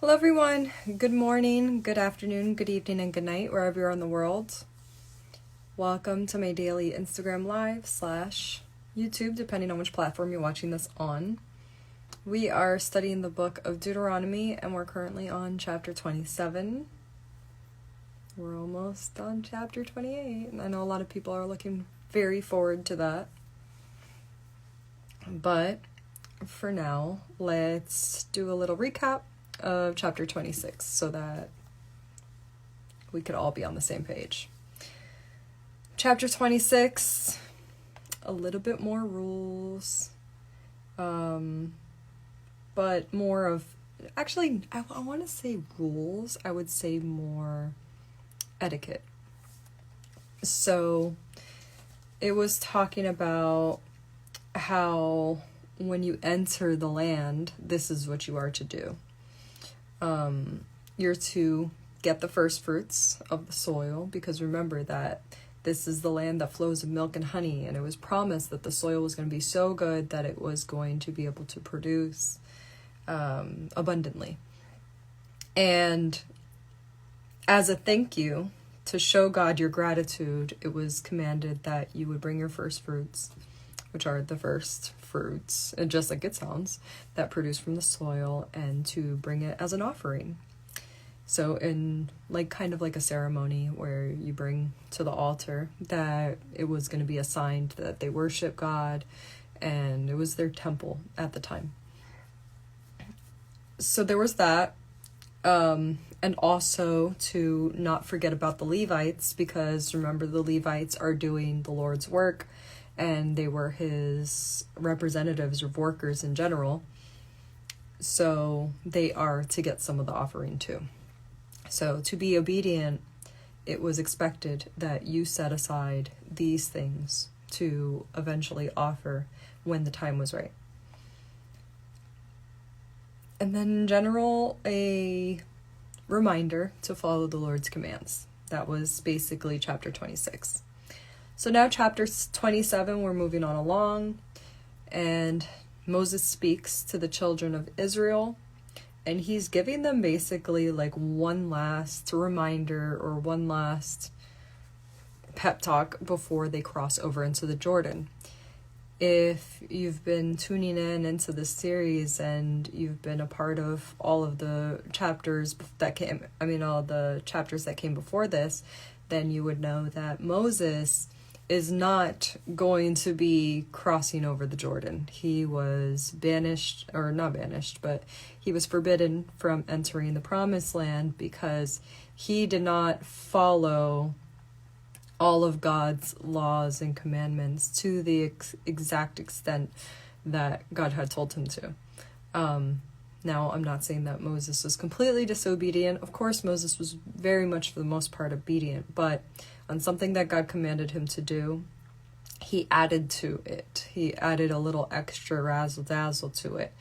Hello everyone, good morning, good afternoon, good evening, and good night, wherever you're in the world. Welcome to my daily Instagram Live / YouTube, depending on which platform you're watching this on. We are studying the book of Deuteronomy, and we're currently on chapter 27. We're almost on chapter 28, and I know a lot of people are looking very forward to that. But for now, let's do a little recap of chapter 26 so that we could all be on the same page. Chapter 26, a little bit more rules, but more of, actually, I want to say rules, I would say more etiquette. So it was talking about how when you enter the land, this is what you are to do. You're to get the first fruits of the soil, because remember that this is the land that flows with milk and honey, and it was promised that the soil was going to be so good that it was going to be able to produce abundantly. And as a thank you, to show God your gratitude, it was commanded that you would bring your first fruits, which are the first fruits, and just like it sounds, that produce from the soil, and to bring it as an offering. So in kind of like a ceremony where you bring to the altar, that it was going to be a sign that they worship God, and it was their temple at the time. So there was that, and also to not forget about the Levites, because remember, the Levites are doing the Lord's work, and they were his representatives or workers in general. So they are to get some of the offering too. So to be obedient, it was expected that you set aside these things to eventually offer when the time was right. And then in general, a reminder to follow the Lord's commands. That was basically chapter 26. So now chapter 27, we're moving on along, and Moses speaks to the children of Israel, and he's giving them basically one last reminder or one last pep talk before they cross over into the Jordan. If you've been tuning into this series and you've been a part of all of the chapters all the chapters that came before this, then you would know that Moses is not going to be crossing over the Jordan. He was banished, or not banished, but he was forbidden from entering the promised land because he did not follow all of God's laws and commandments to the exact extent that God had told him to. Now, I'm not saying that Moses was completely disobedient. Of course, Moses was very much, for the most part, obedient, but on something that God commanded him to do, he added to it. He added a little extra razzle-dazzle to it,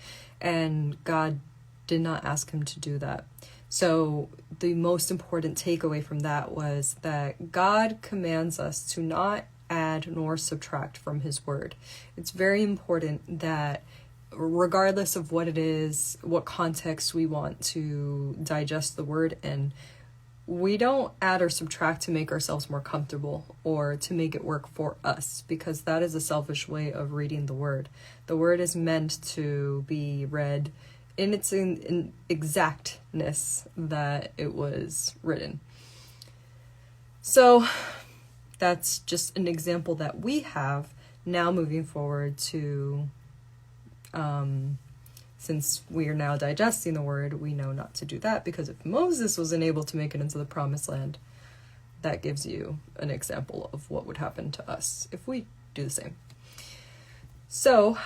and God did not ask him to do that. So the most important takeaway from that was that God commands us to not add nor subtract from his word. It's very important that regardless of what it is, what context we want to digest the word in, we don't add or subtract to make ourselves more comfortable or to make it work for us, because that is a selfish way of reading the word. The word is meant to be read in its exactness that it was written. So that's just an example that we have now moving forward to, since we are now digesting the word, we know not to do that, because if Moses wasn't able to make it into the promised land, that gives you an example of what would happen to us if we do the same. So,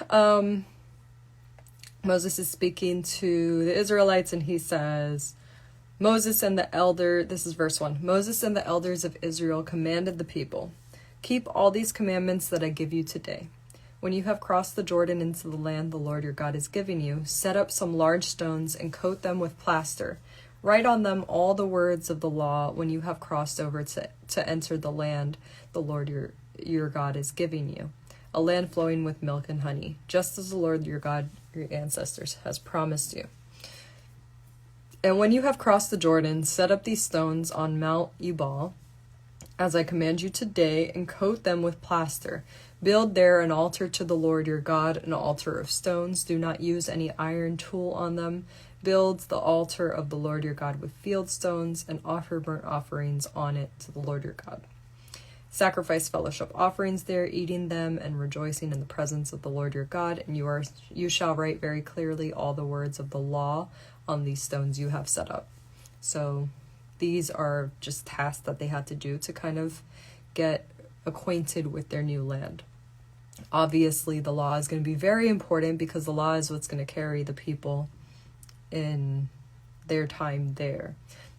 Moses is speaking to the Israelites, and he says, this is verse 1, Moses and the elders of Israel commanded the people, "Keep all these commandments that I give you today. When you have crossed the Jordan into the land the Lord your God is giving you, set up some large stones and coat them with plaster. Write on them all the words of the law when you have crossed over to enter the land the Lord your God is giving you, a land flowing with milk and honey, just as the Lord your God, your ancestors, has promised you." And when you have crossed the Jordan, set up these stones on Mount Ebal, as I command you today, and coat them with plaster. Build there an altar to the Lord your God, an altar of stones. Do not use any iron tool on them. Build the altar of the Lord your God with field stones, and offer burnt offerings on it to the Lord your God. Sacrifice fellowship offerings there, eating them and rejoicing in the presence of the Lord your God. And you shall write very clearly all the words of the law on these stones you have set up. So these are just tasks that they had to do to kind of get acquainted with their new land. Obviously, the law is going to be very important because the law is what's going to carry the people in their time there.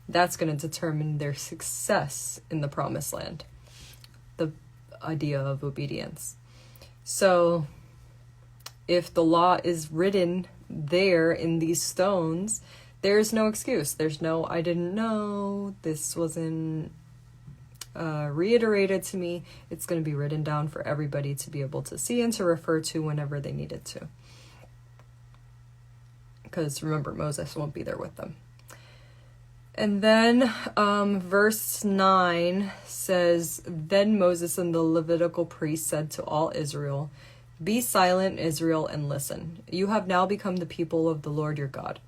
That's going to determine their success in the promised land. The idea of obedience. So if the law is written there in these stones, there's no excuse. There's no, I didn't know, this wasn't reiterated to me. It's going to be written down for everybody to be able to see and to refer to whenever they needed to. Because remember, Moses won't be there with them. And then verse 9 says, Then Moses and the Levitical priests said to all Israel, Be silent, Israel, and listen. You have now become the people of the Lord your God.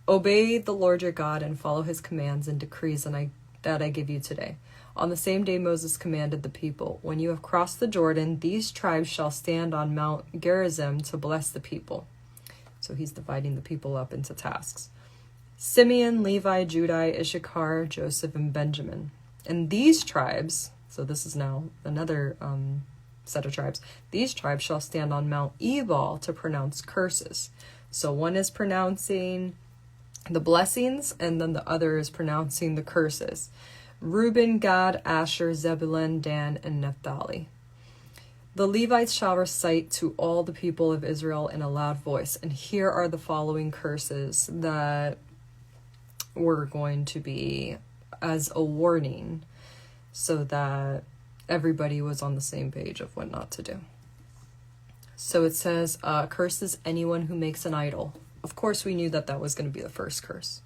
Obey the Lord your God and follow his commands and decrees that I give you today. On the same day Moses commanded the people, When you have crossed the Jordan, these tribes shall stand on Mount Gerizim to bless the people. So he's dividing the people up into tasks. Simeon, Levi, Judah, Issachar, Joseph, and Benjamin. And these tribes, so this is now another set of tribes, these tribes shall stand on Mount Ebal to pronounce curses. So one is pronouncing the blessings, and then the other is pronouncing the curses. Reuben, Gad, Asher, Zebulun, Dan, and Naphtali. The Levites shall recite to all the people of Israel in a loud voice. And here are the following curses that were going to be as a warning so that everybody was on the same page of what not to do. So it says, curses anyone who makes an idol. Of course, we knew that that was going to be the first curse.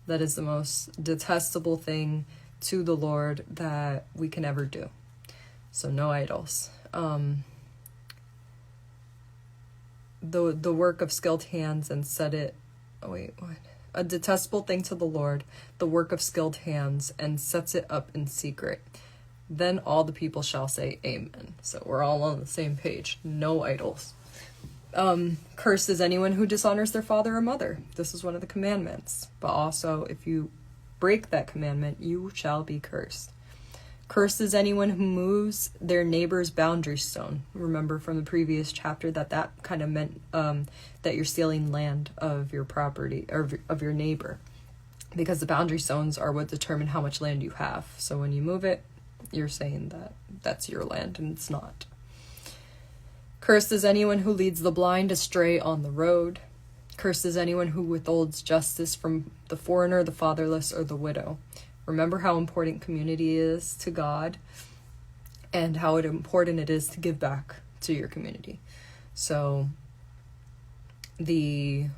That is the most detestable thing to the Lord that we can ever do. So no idols. The work of skilled hands and set it... Oh, wait, what? A detestable thing to the Lord, the work of skilled hands, and sets it up in secret. Then all the people shall say amen. So we're all on the same page. No idols. Cursed is anyone who dishonors their father or mother. This is one of the commandments. But also, if you break that commandment, you shall be cursed. Cursed is anyone who moves their neighbor's boundary stone. Remember from the previous chapter that kind of meant that you're stealing land of your property, or of your neighbor. Because the boundary stones are what determine how much land you have. So when you move it, you're saying that that's your land, and it's not. Cursed is anyone who leads the blind astray on the road. Cursed is anyone who withholds justice from the foreigner, the fatherless, or the widow. Remember how important community is to God and how important it is to give back to your community. So you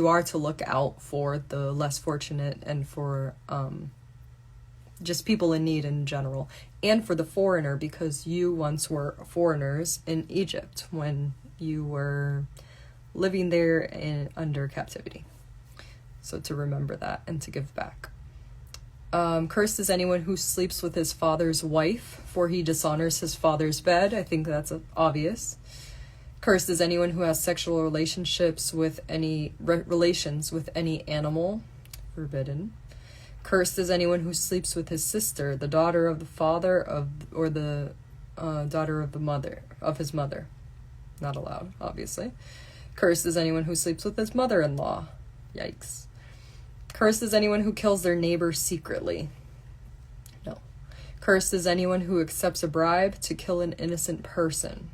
are to look out for the less fortunate and for just people in need in general, and for the foreigner, because you once were foreigners in Egypt when you were living there under captivity. So to remember that and to give back. Cursed is anyone who sleeps with his father's wife, for he dishonors his father's bed. I think that's obvious. Cursed is anyone who has sexual relationships with relations with any animal. Forbidden. Cursed is anyone who sleeps with his sister, the daughter of the father or the daughter of his mother. Not allowed, obviously. Cursed is anyone who sleeps with his mother-in-law. Yikes. Cursed is anyone who kills their neighbor secretly. No. Cursed is anyone who accepts a bribe to kill an innocent person.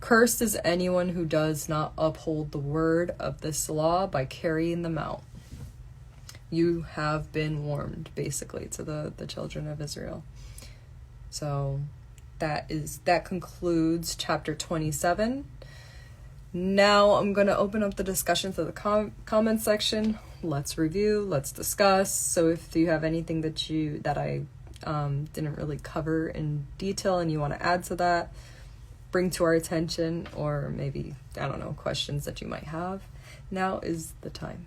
Cursed is anyone who does not uphold the word of this law by carrying them out. You have been warned, basically, to the children of Israel. So that concludes chapter 27. Now I'm going to open up the discussion to the comment section. Let's review, let's discuss. So if you have anything that I didn't really cover in detail and you want to add to that, bring to our attention, or maybe, I don't know, questions that you might have, now is the time.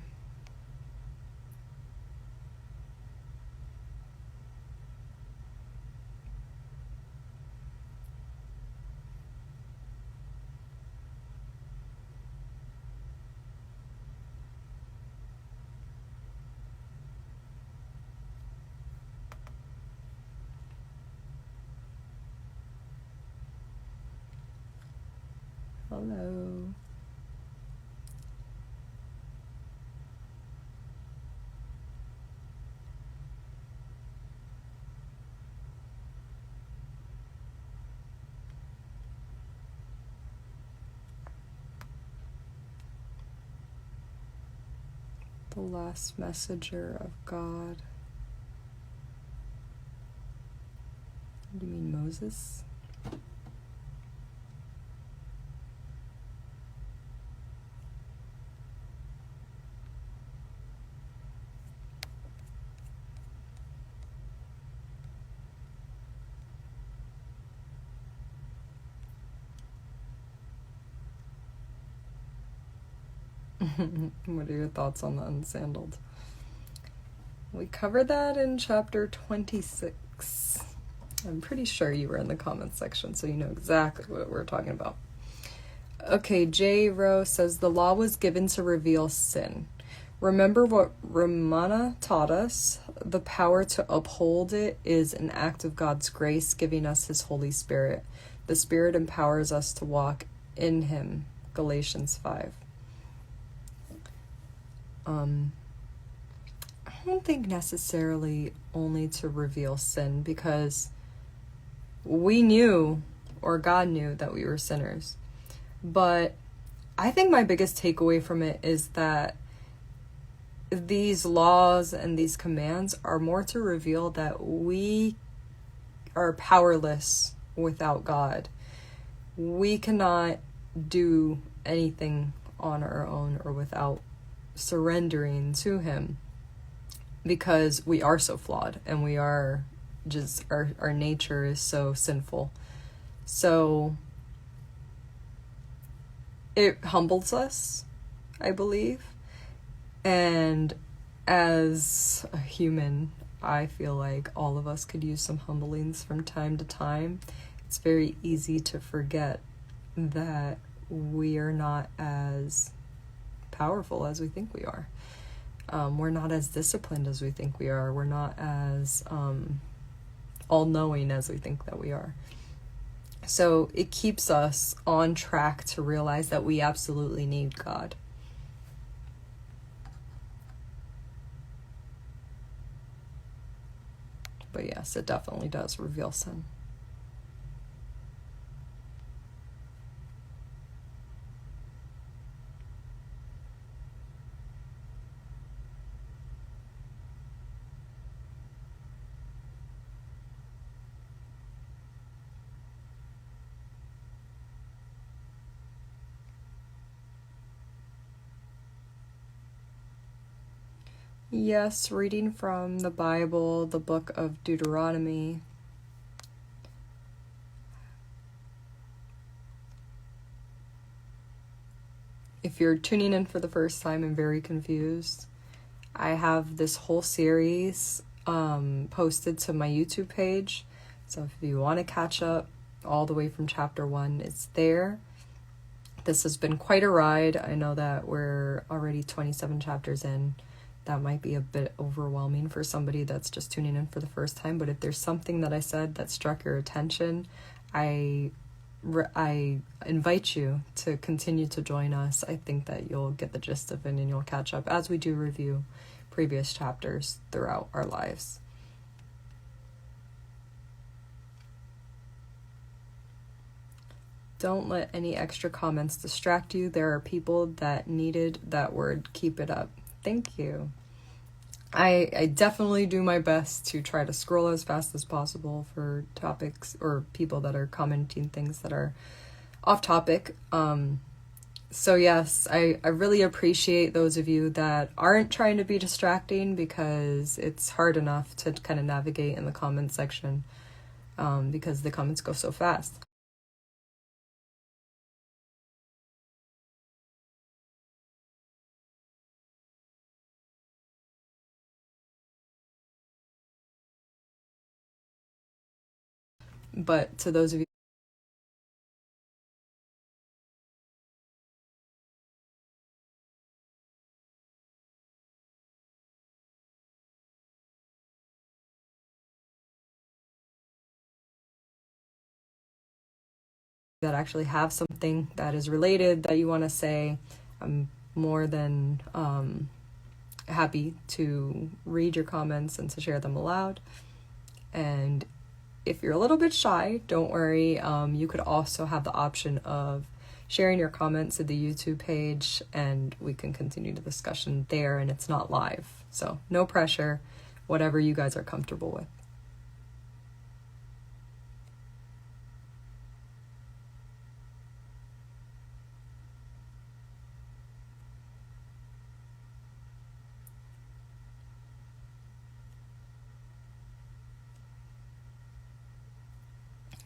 Hello. The last messenger of God. What do you mean, Moses? What are your thoughts on the unsandaled? We covered that in chapter 26. I'm pretty sure you were in the comments section, so you know exactly what we're talking about. Okay, J. Rowe says, the law was given to reveal sin. Remember what Ramana taught us. The power to uphold it is an act of God's grace, giving us his Holy Spirit. The Spirit empowers us to walk in him. Galatians 5. I don't think necessarily only to reveal sin, because we knew, or God knew, that we were sinners. But I think my biggest takeaway from it is that these laws and these commands are more to reveal that we are powerless without God. We cannot do anything on our own or without surrendering to him, because we are so flawed and we are just, our nature is so sinful. So it humbles us, I believe. And as a human, I feel like all of us could use some humblings from time to time. It's very easy to forget that we are not as powerful as we think we are. We're not as disciplined as we think we are. We're not as all-knowing as we think that we are. So it keeps us on track to realize that we absolutely need God. But yes, it definitely does reveal sin. Yes, reading from the Bible, the book of Deuteronomy. If you're tuning in for the first time and very confused, I have this whole series posted to my YouTube page. So if you want to catch up all the way from chapter 1, it's there. This has been quite a ride. I know that we're already 27 chapters in. That might be a bit overwhelming for somebody that's just tuning in for the first time. But if there's something that I said that struck your attention, I invite you to continue to join us. I think that you'll get the gist of it and you'll catch up as we do review previous chapters throughout our lives. Don't let any extra comments distract you. There are people that needed that word. Keep it up. Thank you. I definitely do my best to try to scroll as fast as possible for topics or people that are commenting things that are off topic. So yes, I really appreciate those of you that aren't trying to be distracting, because it's hard enough to kind of navigate in the comment section, because the comments go so fast. But to those of you that actually have something that is related that you want to say, I'm more than happy to read your comments and to share them aloud. And if you're a little bit shy, don't worry. You could also have the option of sharing your comments to the YouTube page, and we can continue the discussion there, and it's not live. So no pressure, whatever you guys are comfortable with.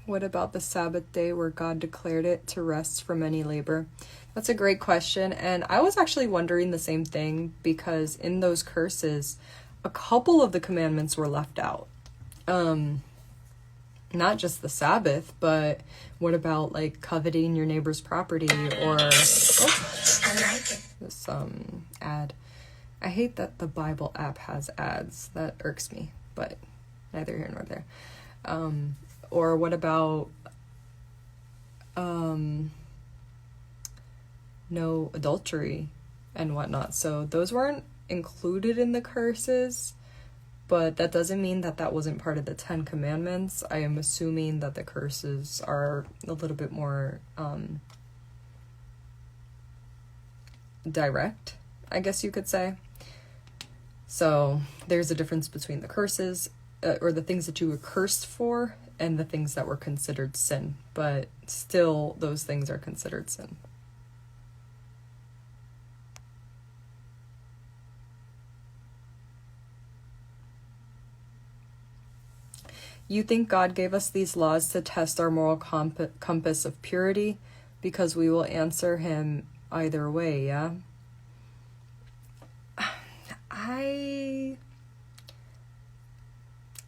What about the Sabbath day where God declared it to rest from any labor? That's a great question. And I was actually wondering the same thing, because in those curses, a couple of the commandments were left out. Not just the Sabbath, but what about like coveting your neighbor's property, or this ad. I hate that the Bible app has ads. That irks me, but neither here nor there. Or what about no adultery and whatnot. So those weren't included in the curses, but that doesn't mean that that wasn't part of the 10 Commandments. I am assuming that the curses are a little bit more direct, I guess you could say. So there's a difference between the curses, or the things that you were cursed for, and the things that were considered sin. But still, those things are considered sin. You think God gave us these laws to test our moral compass of purity, because we will answer him either way, yeah?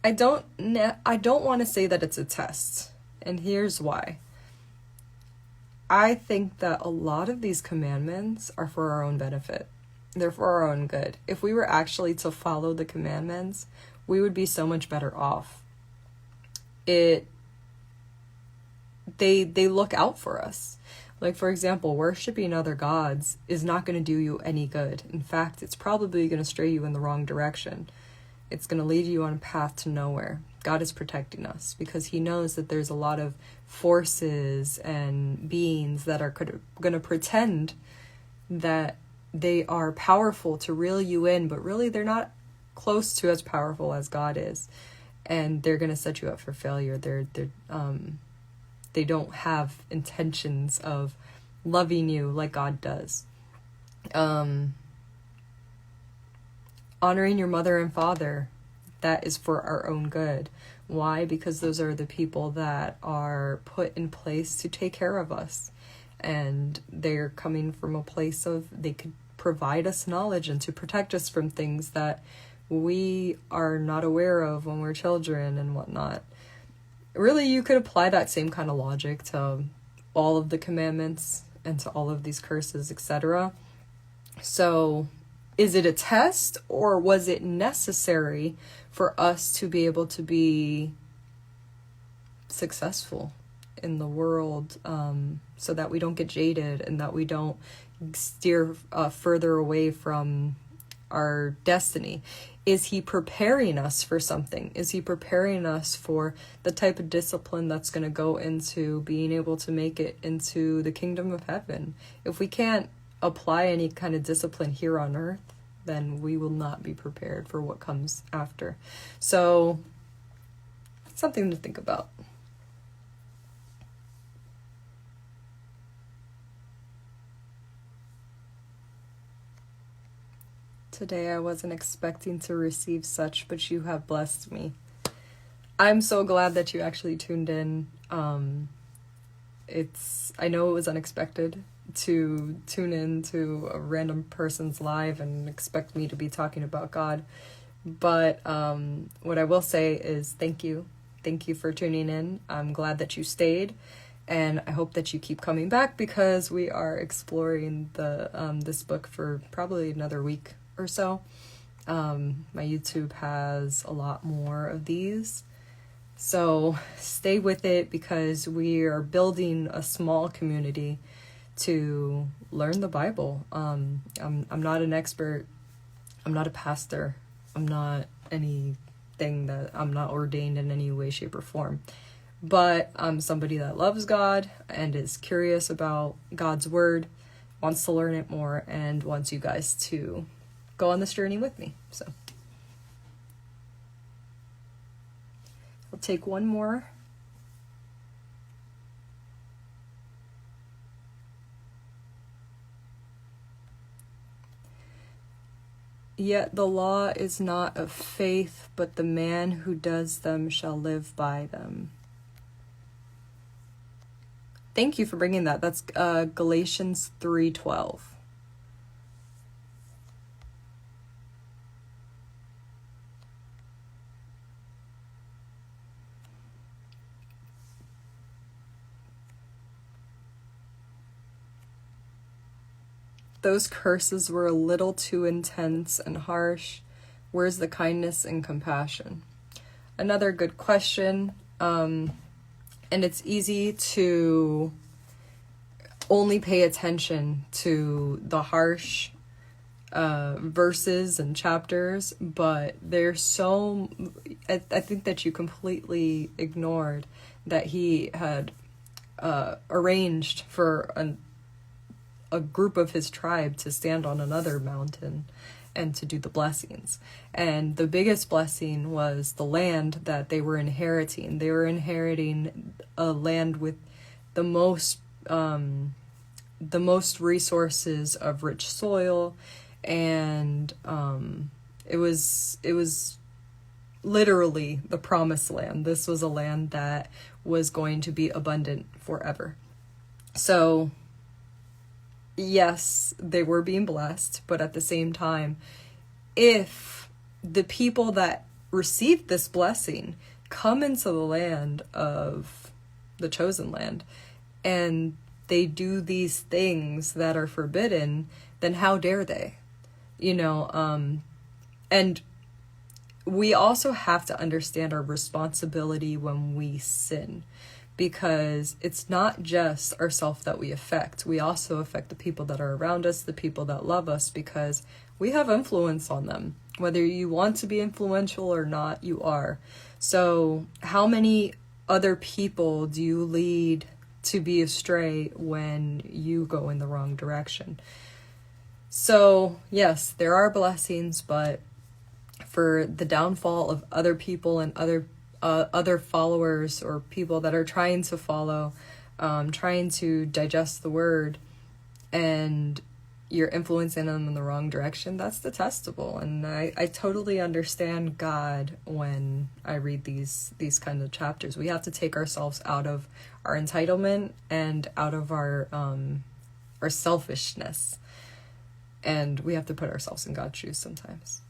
I don't want to say that it's a test, and here's why. I think that a lot of these commandments are for our own benefit. They're for our own good. If we were actually to follow the commandments, we would be so much better off. They look out for us. Like, for example, worshiping other gods is not going to do you any good. In fact, it's probably going to stray you in the wrong direction. It's going to lead you on a path to nowhere. God is protecting us because he knows that there's a lot of forces and beings that are going to pretend that they are powerful to reel you in, but really they're not close to as powerful as God is. And they're going to set you up for failure. They don't have intentions of loving you like God does. Honoring your mother and father, that is for our own good. Why? Because those are the people that are put in place to take care of us. And they're coming from a place of, they could provide us knowledge and to protect us from things that we are not aware of when we're children and whatnot. Really, you could apply that same kind of logic to all of the commandments and to all of these curses, etc. So, is it a test, or was it necessary for us to be able to be successful in the world, so that we don't get jaded and that we don't steer further away from our destiny? Is he preparing us for something? Is he preparing us for the type of discipline that's going to go into being able to make it into the kingdom of heaven? If we can't apply any kind of discipline here on earth, then we will not be prepared for what comes after. So, something to think about. Today I wasn't expecting to receive such, but you have blessed me. I'm so glad that you actually tuned in. I know it was unexpected to tune in to a random person's live and expect me to be talking about God. But what I will say is thank you. Thank you for tuning in. I'm glad that you stayed. And I hope that you keep coming back because we are exploring this book for probably another week or so. My YouTube has a lot more of these. So stay with it because we are building a small community to learn the Bible. I'm not an expert. I'm not a pastor. I'm not anything that I'm not ordained in any way, shape, or form. But I'm somebody that loves God and is curious about God's word, wants to learn it more, and wants you guys to go on this journey with me. So I'll take one more. Yet the law is not of faith, but the man who does them shall live by them. Thank you for bringing that. That's Galatians 3:12. Those curses were a little too intense and harsh. Where's the kindness and compassion? Another good question. And it's easy to only pay attention to the harsh verses and chapters, but there's so... I think that you completely ignored that he had arranged for a group of his tribe to stand on another mountain and to do the blessings. And the biggest blessing was the land that they were inheriting. They were inheriting a land with the most resources of rich soil, and it was literally the promised land. This was a land that was going to be abundant forever. So yes, they were being blessed, but at the same time, if the people that received this blessing come into the land of the chosen land and they do these things that are forbidden, then how dare they? And we also have to understand our responsibility when we sin, because it's not just ourselves that we affect. We also affect the people that are around us, the people that love us, because we have influence on them. Whether you want to be influential or not, you are. So how many other people do you lead to be astray when you go in the wrong direction? So yes, there are blessings, but for the downfall of other people and other followers or people that are trying to follow, trying to digest the word, and you're influencing them in the wrong direction, that's detestable. And I totally understand God when I read these kinds of chapters. We have to take ourselves out of our entitlement and out of our selfishness. And we have to put ourselves in God's shoes sometimes.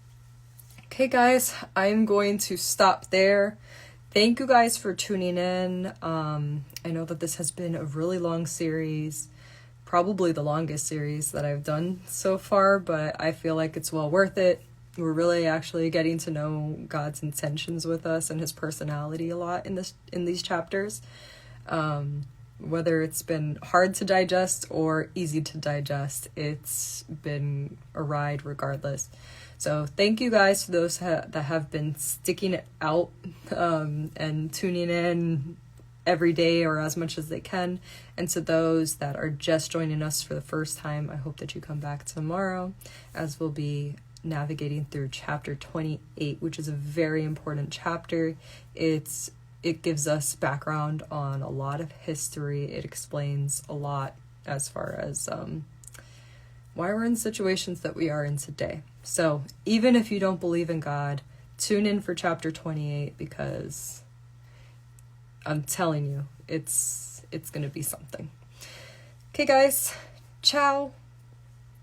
Okay, guys, I'm going to stop there. Thank you guys for tuning in. I know that this has been a really long series, probably the longest series that I've done so far, but I feel like it's well worth it. We're really actually getting to know God's intentions with us and his personality a lot in these chapters. Whether it's been hard to digest or easy to digest, it's been a ride regardless. So thank you guys for those that have been sticking it out and tuning in every day or as much as they can. And to those that are just joining us for the first time, I hope that you come back tomorrow as we'll be navigating through chapter 28, which is a very important chapter. It gives us background on a lot of history. It explains a lot as far as why we're in situations that we are in today. So even if you don't believe in God, tune in for chapter 28, because I'm telling you, it's going to be something. Okay, guys. Ciao.